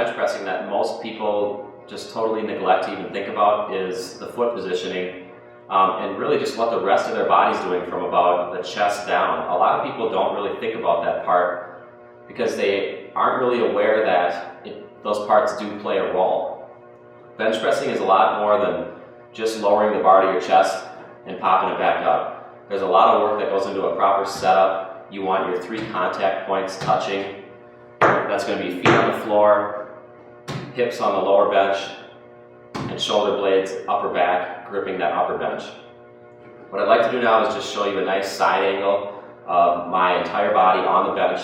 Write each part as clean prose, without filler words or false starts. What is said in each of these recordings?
bench pressing that most people just totally neglect to even think about is the foot positioning, and really just what the rest of their body's doing from about the chest down. A lot of people don't really think about that part because they aren't really aware that those parts do play a role. Bench pressing is a lot more than just lowering the bar to your chest and popping it back up. There's a lot of work that goes into a proper setup. You want your 3 contact points touching. That's going to be feet on the floor, hips on the lower bench, and shoulder blades, upper back, gripping that upper bench. What I'd like to do now is just show you a nice side angle of my entire body on the bench,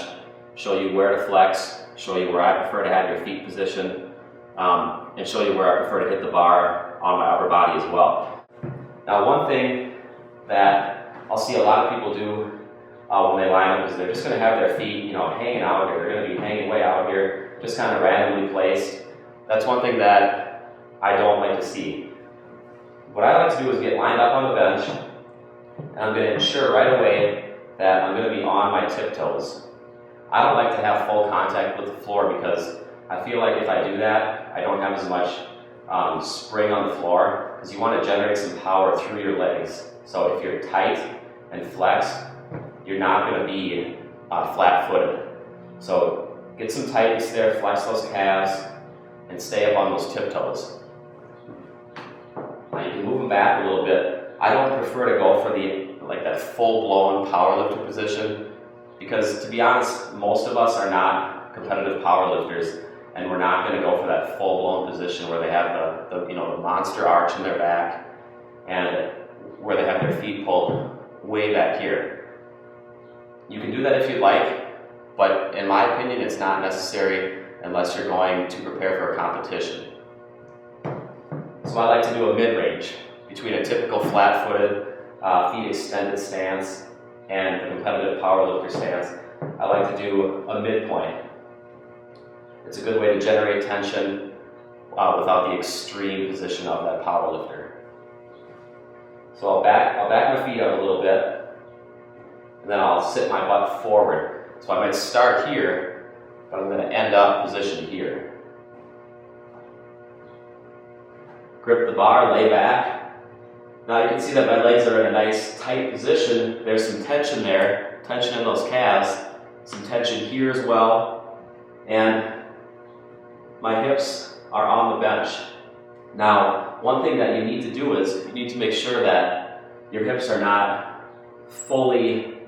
show you where to flex, show you where I prefer to have your feet positioned, and show you where I prefer to hit the bar on my upper body as well. Now, one thing that I'll see a lot of people do when they line up is they're just going to have their feet, hanging out here. They're going to be hanging way out here, just kind of randomly placed. That's one thing that I don't like to see. What I like to do is get lined up on the bench, and I'm going to ensure right away that I'm going to be on my tiptoes. I don't like to have full contact with the floor because I feel like if I do that, I don't have as much spring on the floor, because you want to generate some power through your legs. So if you're tight and flexed, you're not going to be flat-footed. So get some tightness there, flex those calves, and stay up on those tiptoes. Now you can move them back a little bit. I don't prefer to go for that full-blown powerlifter position, because to be honest, most of us are not competitive powerlifters, and we're not going to go for that full-blown position where they have the monster arch in their back and where they have their feet pulled way back here. You can do that if you'd like, but in my opinion, it's not necessary unless you're going to prepare for a competition. So I like to do a mid-range between a typical flat-footed, feet extended stance and the competitive powerlifter stance. I like to do a midpoint. It's a good way to generate tension without the extreme position of that powerlifter. So I'll back my feet up a little bit, and then I'll sit my butt forward. So I might start here, but I'm going to end up positioned here. Grip the bar, lay back. Now you can see that my legs are in a nice tight position. There's some tension there, tension in those calves, some tension here as well, and my hips are on the bench. Now, one thing that you need to do is you need to make sure that your hips are not fully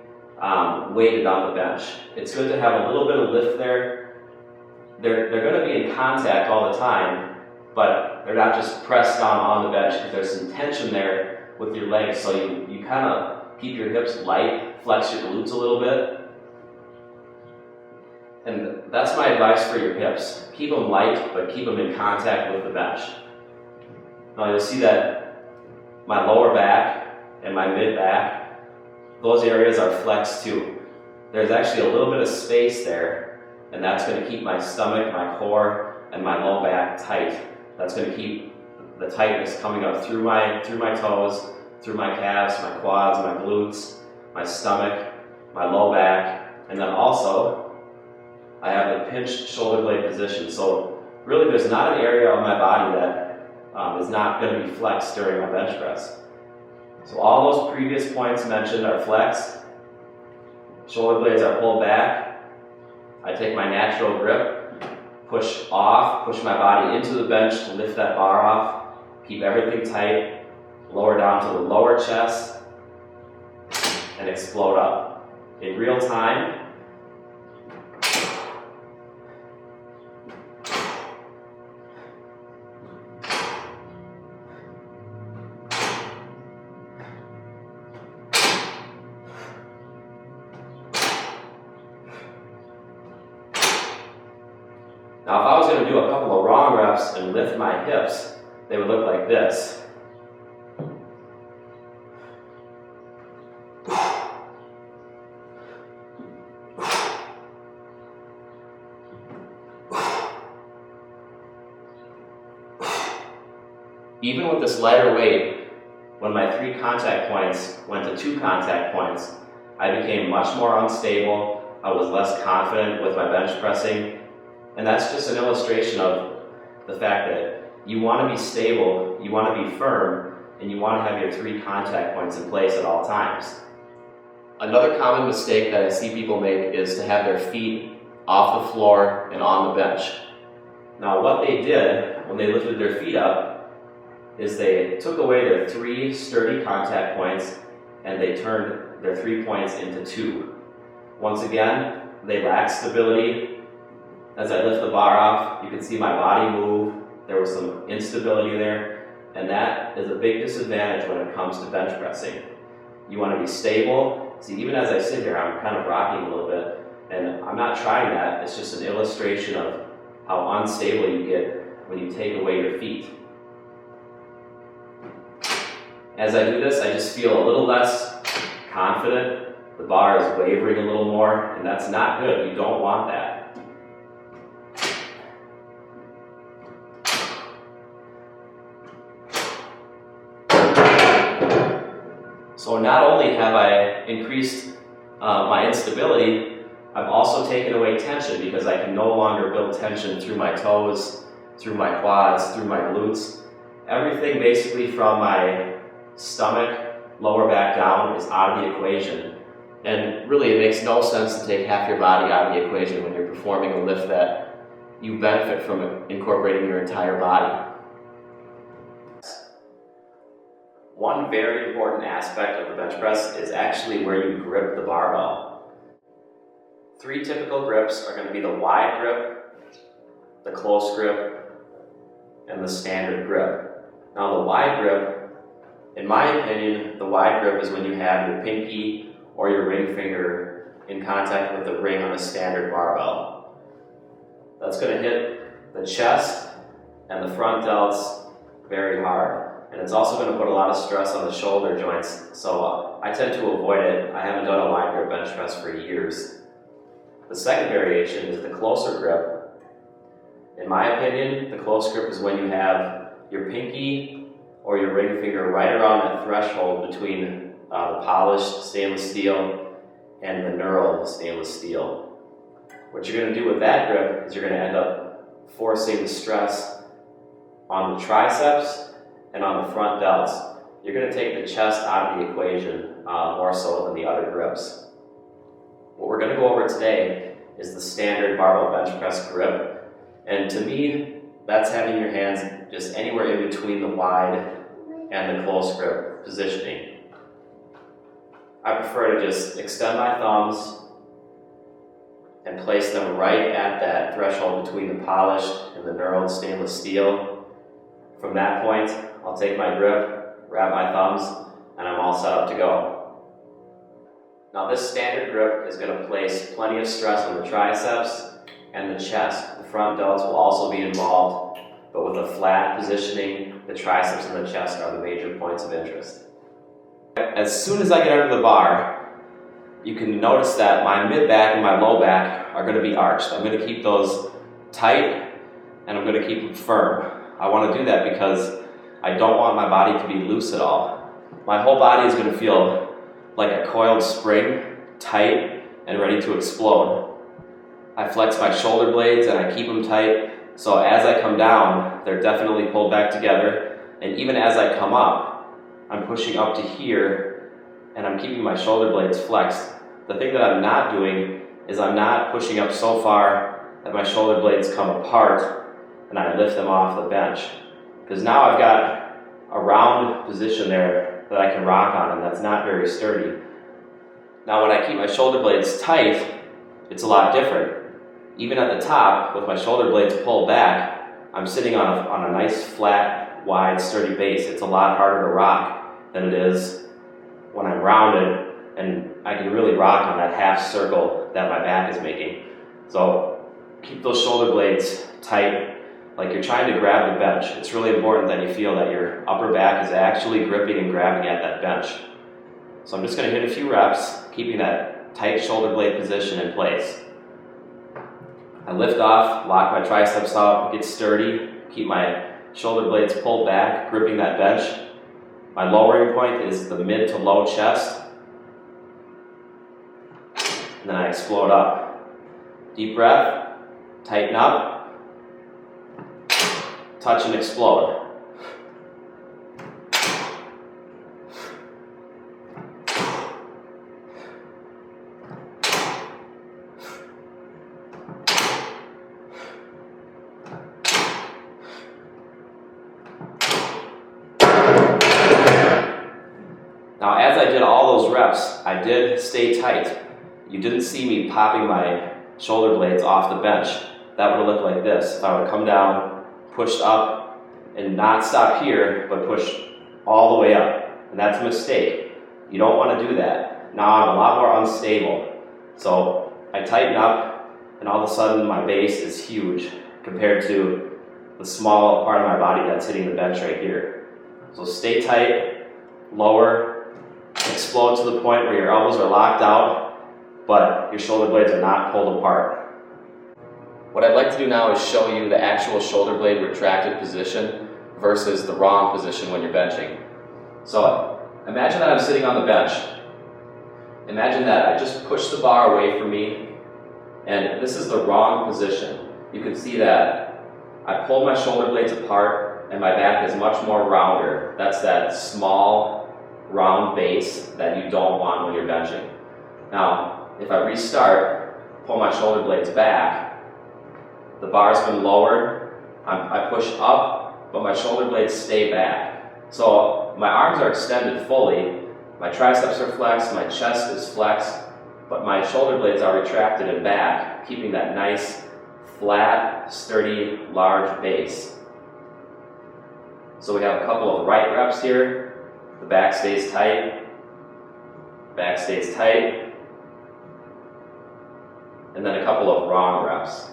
weighted on the bench. It's good to have a little bit of lift there. They're going to be in contact all the time, but they're not just pressed down on the bench, because there's some tension there with your legs. So you kind of keep your hips light, flex your glutes a little bit. And that's my advice for your hips. Keep them light, but keep them in contact with the bench. Now you'll see that my lower back and my mid back, those areas are flexed too. There's actually a little bit of space there, and that's going to keep my stomach, my core, and my low back tight. That's going to keep the tightness coming up through my toes, through my calves, my quads, my glutes, my stomach, my low back, and then also I have the pinched shoulder blade position. So really there's not an area of my body that is not going to be flexed during my bench press. So all those previous points mentioned are flexed. Shoulder blades are pulled back. I take my natural grip, push off, push my body into the bench to lift that bar off, keep everything tight, lower down to the lower chest, and explode up. In real time, now, if I was going to do a couple of wrong reps and lift my hips, they would look like this. Even with this lighter weight, when my 3 contact points went to 2 contact points, I became much more unstable. I was less confident with my bench pressing. And that's just an illustration of the fact that you want to be stable, you want to be firm, and you want to have your 3 contact points in place at all times. Another common mistake that I see people make is to have their feet off the floor and on the bench. Now what they did when they lifted their feet up is they took away their 3 sturdy contact points and they turned their 3 points into 2. Once again, they lack stability. As I lift the bar off, you can see my body move. There was some instability there, and that is a big disadvantage when it comes to bench pressing. You want to be stable. See, even as I sit here, I'm kind of rocking a little bit, and I'm not trying that. It's just an illustration of how unstable you get when you take away your feet. As I do this, I just feel a little less confident. The bar is wavering a little more, and that's not good. You don't want that. So not only have I increased my instability, I've also taken away tension because I can no longer build tension through my toes, through my quads, through my glutes. Everything basically from my stomach, lower back down is out of the equation. And really it makes no sense to take half your body out of the equation when you're performing a lift that you benefit from incorporating your entire body. One very important aspect of the bench press is actually where you grip the barbell. 3 typical grips are going to be the wide grip, the close grip, and the standard grip. Now the wide grip, in my opinion, the wide grip is when you have your pinky or your ring finger in contact with the ring on a standard barbell. That's going to hit the chest and the front delts very hard. And it's also going to put a lot of stress on the shoulder joints, so I tend to avoid it. I haven't done a wide grip bench press for years. The second variation is the closer grip. In my opinion, the close grip is when you have your pinky or your ring finger right around that threshold between the polished stainless steel and the knurled stainless steel. What you're going to do with that grip is you're going to end up forcing the stress on the triceps and on the front delts. You're going to take the chest out of the equation more so than the other grips. What we're going to go over today is the standard barbell bench press grip. And to me, that's having your hands just anywhere in between the wide and the close grip positioning. I prefer to just extend my thumbs and place them right at that threshold between the polished and the knurled stainless steel. From that point, I'll take my grip, wrap my thumbs, and I'm all set up to go. Now this standard grip is going to place plenty of stress on the triceps and the chest. The front delts will also be involved, but with a flat positioning, the triceps and the chest are the major points of interest. As soon as I get under the bar, you can notice that my mid-back and my low back are going to be arched. I'm going to keep those tight, and I'm going to keep them firm. I want to do that because I don't want my body to be loose at all. My whole body is going to feel like a coiled spring, tight and ready to explode. I flex my shoulder blades and I keep them tight, so as I come down, they're definitely pulled back together, and even as I come up, I'm pushing up to here and I'm keeping my shoulder blades flexed. The thing that I'm not doing is I'm not pushing up so far that my shoulder blades come apart and I lift them off the bench. Because now I've got a round position there that I can rock on, and that's not very sturdy. Now when I keep my shoulder blades tight, it's a lot different. Even at the top, with my shoulder blades pulled back, I'm sitting on a nice flat, wide, sturdy base. It's a lot harder to rock than it is when I'm rounded, and I can really rock on that half circle that my back is making. So keep those shoulder blades tight, like you're trying to grab the bench. It's really important that you feel that your upper back is actually gripping and grabbing at that bench. So I'm just going to hit a few reps, keeping that tight shoulder blade position in place. I lift off, lock my triceps out, get sturdy, keep my shoulder blades pulled back, gripping that bench. My lowering point is the mid to low chest. And then I explode up. Deep breath. Tighten up, touch and explode. Now, as I did all those reps, I did stay tight. You didn't see me popping my shoulder blades off the bench. That would have looked like this. If I would have come down, pushed up, and not stop here, but push all the way up. And that's a mistake. You don't want to do that. Now I'm a lot more unstable. So I tighten up, and all of a sudden my base is huge compared to the small part of my body that's hitting the bench right here. So stay tight, lower, explode to the point where your elbows are locked out, but your shoulder blades are not pulled apart. What I'd like to do now is show you the actual shoulder blade retracted position versus the wrong position when you're benching. So imagine that I'm sitting on the bench. Imagine that I just push the bar away from me, and this is the wrong position. You can see that I pull my shoulder blades apart and my back is much more rounder. That's that small round base that you don't want when you're benching. Now, if I restart, pull my shoulder blades back, the bar's been lowered, I push up, but my shoulder blades stay back. So my arms are extended fully, my triceps are flexed, my chest is flexed, but my shoulder blades are retracted and back, keeping that nice, flat, sturdy, large base. So we have a couple of right reps here. The back stays tight, back stays tight, and then a couple of wrong reps.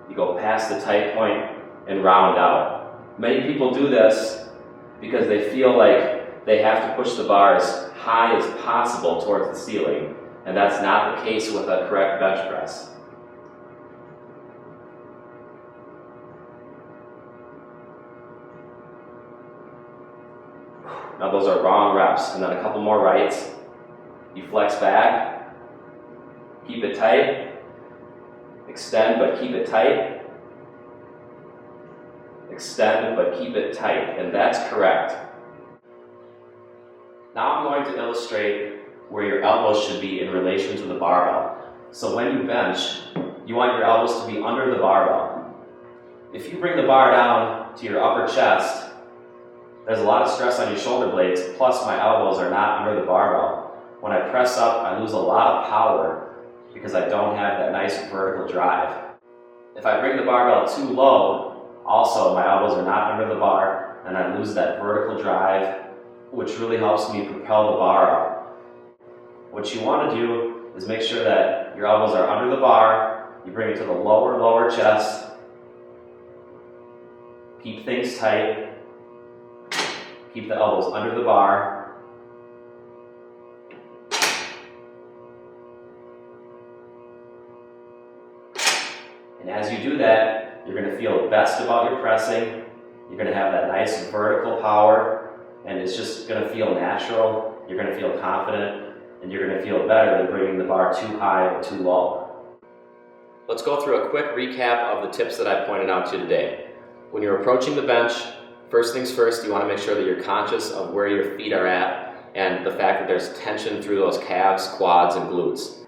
You go past the tight point and round out. Many people do this because they feel like they have to push the bar as high as possible towards the ceiling, and that's not the case with a correct bench press. Now those are wrong reps, and then a couple more rights. You flex back, keep it tight, extend but keep it tight, extend but keep it tight, and that's correct. Now I'm going to illustrate where your elbows should be in relation to the barbell. So when you bench, you want your elbows to be under the barbell. If you bring the bar down to your upper chest, there's a lot of stress on your shoulder blades, plus my elbows are not under the barbell. When I press up, I lose a lot of power because I don't have that nice vertical drive. If I bring the barbell too low, also my elbows are not under the bar, and I lose that vertical drive, which really helps me propel the bar up. What you want to do is make sure that your elbows are under the bar, you bring it to the lower chest, keep things tight, keep the elbows under the bar. And as you do that, you're going to feel best about your pressing. You're going to have that nice vertical power, and it's just going to feel natural. You're going to feel confident, and you're going to feel better than bringing the bar too high or too low. Let's go through a quick recap of the tips that I pointed out to you today. When you're approaching the bench, first things first, you want to make sure that you're conscious of where your feet are at and the fact that there's tension through those calves, quads, and glutes.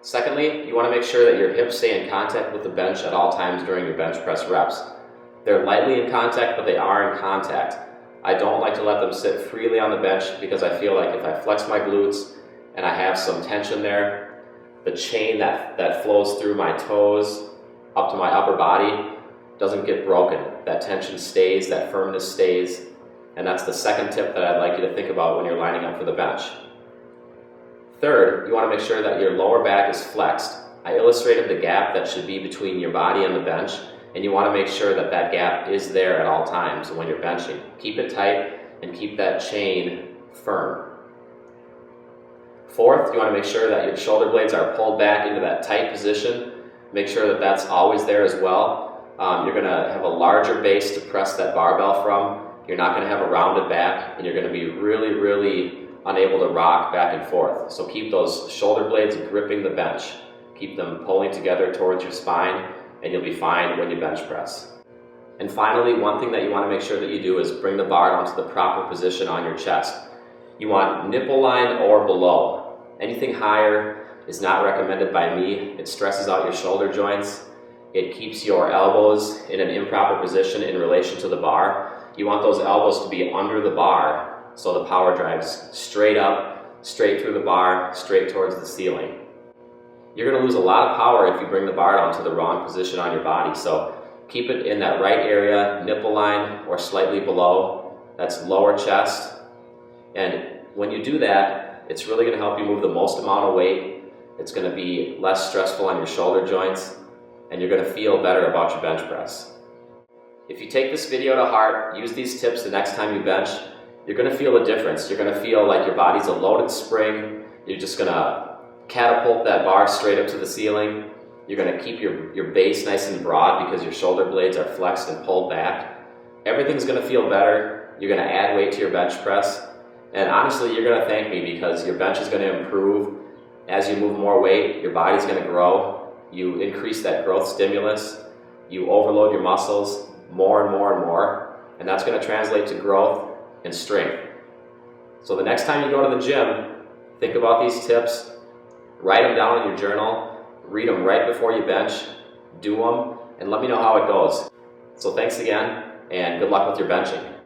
Secondly, you want to make sure that your hips stay in contact with the bench at all times during your bench press reps. They're lightly in contact, but they are in contact. I don't like to let them sit freely on the bench because I feel like if I flex my glutes and I have some tension there, the chain that flows through my toes up to my upper body doesn't get broken. That tension stays, that firmness stays, and that's the second tip that I'd like you to think about when you're lining up for the bench. Third, you want to make sure that your lower back is flexed. I illustrated the gap that should be between your body and the bench, and you want to make sure that that gap is there at all times when you're benching. Keep it tight and keep that chain firm. Fourth, you want to make sure that your shoulder blades are pulled back into that tight position. Make sure that that's always there as well. You're going to have a larger base to press that barbell from. You're not going to have a rounded back, and you're going to be really unable to rock back and forth. So keep those shoulder blades gripping the bench. Keep them pulling together towards your spine, and you'll be fine when you bench press. And finally, one thing that you want to make sure that you do is bring the bar down to the proper position on your chest. You want nipple line or below. Anything higher is not recommended by me. It stresses out your shoulder joints. It keeps your elbows in an improper position in relation to the bar. You want those elbows to be under the bar so the power drives straight up, straight through the bar, straight towards the ceiling. You're going to lose a lot of power if you bring the bar down to the wrong position on your body. So keep it in that right area, nipple line or slightly below. That's lower chest. And when you do that, it's really going to help you move the most amount of weight. It's going to be less stressful on your shoulder joints, and you're going to feel better about your bench press. If you take this video to heart, use these tips the next time you bench, you're going to feel a difference. You're going to feel like your body's a loaded spring. You're just going to catapult that bar straight up to the ceiling. You're going to keep your base nice and broad because your shoulder blades are flexed and pulled back. Everything's going to feel better. You're going to add weight to your bench press. And honestly, you're going to thank me because your bench is going to improve. As you move more weight, your body's going to grow. You increase that growth stimulus. You overload your muscles more and more and more. And that's going to translate to growth and strength. So the next time you go to the gym, think about these tips. Write them down in your journal. Read them right before you bench. Do them and let me know how it goes. So thanks again and good luck with your benching.